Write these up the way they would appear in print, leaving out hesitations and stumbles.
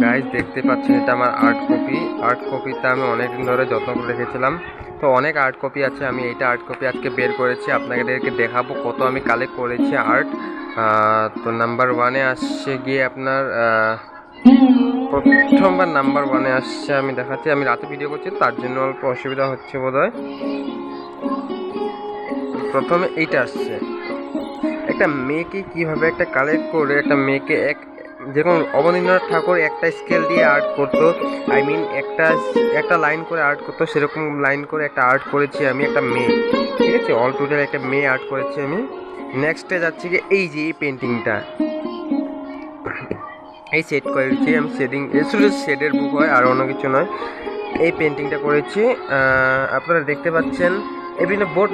Guys দেখতে পাচ্ছেন এটা আমার আর্ট কপিটা আমি অনেকদিন ধরে যত্ন করে রেখেছিলাম। তো অনেক আর্ট কপি আছে, আমি এইটা আর্ট কপি আজকে বের করেছি, আপনাদেরকে দেখাবো কত আমি কালেক্ট করেছি আর্ট। তো নাম্বার 1-এ আসছে গিয়ে আপনার প্রথমবার নাম্বার 1-এ আসছে, আমি দেখাচ্ছি। আমি রাতে ভিডিও করছি তার জন্য অল্প অসুবিধা হচ্ছে বোধহয়। প্রথমে এইটা আসছে, একটা মেয়েকে কিভাবে একটা কালেক্ট করে একটা মেয়েকে যেরকম অবনীন্দ্রনাথ ঠাকুর একটা স্কেল দিয়ে আর্ট করতো, আই মিন একটা লাইন করে আর্ট করতো, সেরকম লাইন করে একটা আর্ট করেছি আমি, একটা মেয়ে। ঠিক আছে, অল টোটাল একটা মেয়ে আর্ট করেছি আমি। নেক্সটে যাচ্ছি কি এই যে এই পেন্টিংটা, এই সেট করেছি আমি, শুধু শেডের বুক হয় আর অন্য কিছু নয়। এই পেন্টিংটা করেছি, আপনারা দেখতে পাচ্ছেন। বিভিন্ন বোর্ড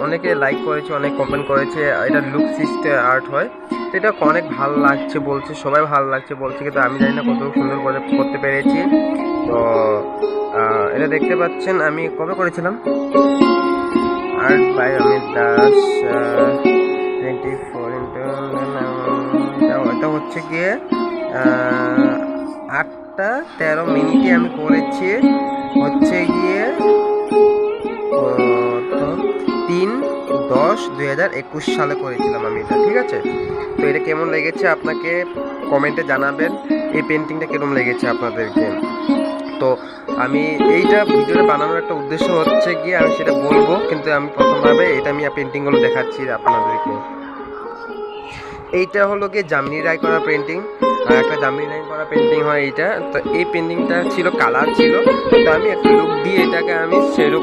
অনেকে লাইক করেছে, অনেক কমেন্ট করেছে এটা লুকসিস্ট আর্ট হয়। তো এটা অনেক ভালো লাগছে বলছে, সবাই ভালো লাগছে বলছে, কিন্তু আমি জানি না কত সুন্দর করে করতে পেরেছি। তো এটা দেখতে পাচ্ছেন আমি কবে করেছিলাম, আর্ট বাই অমিত দাস 24 এটা হচ্ছে গিয়ে 8টা 13 মিনিটে আমি করেছি, হচ্ছে গিয়ে 3/10/2021 সালে করেছিলাম আমি এটা। ঠিক আছে, তো এটা কেমন লেগেছে আপনাকে কমেন্টে জানাবেন, এই পেন্টিংটা কেমন লেগেছে আপনাদেরকে। তো আমি এইটা ভিডিওটা বানানোর একটা উদ্দেশ্য হচ্ছে গিয়ে আমি সেটা বলবো, কিন্তু আমি প্রথমভাবে এটা আমি পেন্টিংগুলো দেখাচ্ছি আপনাদেরকে। এইটা হলো গিয়ে জামিনী রায় করা পেন্টিং, একটা জামিনী রায় করা পেন্টিং হয় এইটা। তো এই পেন্টিংটা ছিল কালার ছিল, তো আমি একটা লুক দিয়ে এটাকে আমি শেডিং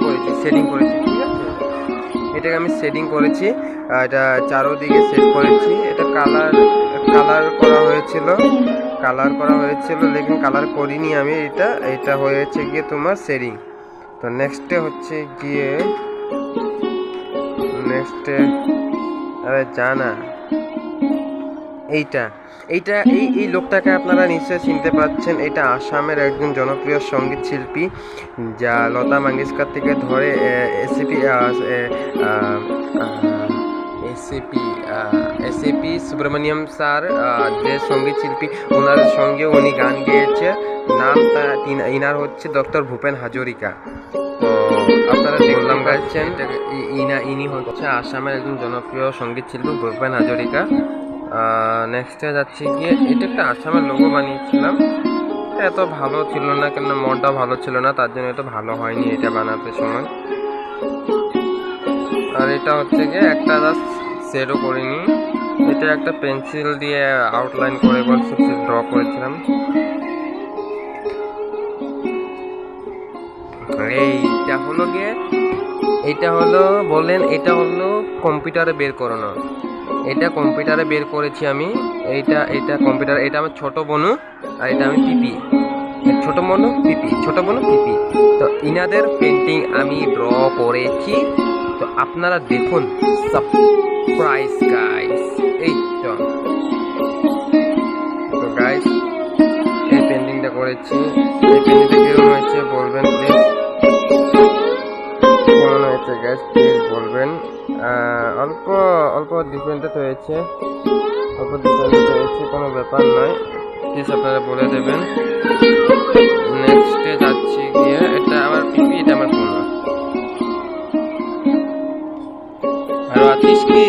করেছি। ঠিক আছে, এটাকে আমি শেডিং করেছি, এটা চারোদিকে সেট করেছি। এটা কালার করা হয়েছিল লেকিন কালার করিনি আমি, এটা হয়েছে গিয়ে তোমার শেডিং। তো নেক্সটে হচ্ছে গিয়ে আরে জানা এই লোকটাকে আপনারা নিশ্চয়ই চিনতে পারছেন। এটা আসামের একজন জনপ্রিয় সঙ্গীত শিল্পী, যা লতা মঙ্গেশকর থেকে ধরে এসিপি সুব্রমণিয়াম স্যার যে সঙ্গীত শিল্পী, ওনার সঙ্গে উনি গান গেয়েছে। ইনার হচ্ছে ডক্টর ভূপেন হাজরিকা। তো আপনারা বললাম গাইছেন, ইনি হচ্ছে আসামের একজন জনপ্রিয় সঙ্গীত শিল্পী ভূপেন হাজরিকা। নেক্সটে যাচ্ছি গিয়ে এটা একটা আসামের লোগো বানিয়েছিলাম, এত ভালো ছিল না, কেন মনটা ভালো ছিল না, তার জন্য এত ভালো হয়নি এটা বানাতে সময়। আর এটা হচ্ছে গিয়ে একটা জাস্ট শেডও করিনি, এটা একটা পেন্সিল দিয়ে আউটলাইন করে ড্র করেছিলাম। এটা হলো কম্পিউটারে বের করানো, এটা কম্পিউটারে বের করেছি আমি। এটা কম্পিউটার, এটা আমার ছোট বোনু, আর এটা আমি পিপি, ছোট বোনু পিপি। তো ইনাদের পেন্টিং আমি ড্র করেছি, তো আপনারা দেখুন। সারপ্রাইজ গাইস, এই তো গাইস এই পেন্টিংটা করেছি। এই পেন্টিংটা কেমন হয়েছে বলবেন প্লিজ, কেমন হয়েছে গাইস প্লিজ বলবেন। অল্প ডিফারেন্ট হয়েছে, কোনো ব্যাপার নয়, প্লিজ আপনারা বলে দেবেন। নেক্সটে যাচ্ছি গিয়ে, এটা আমার পিপি, এটা আমার বোন। আর আছিস কি?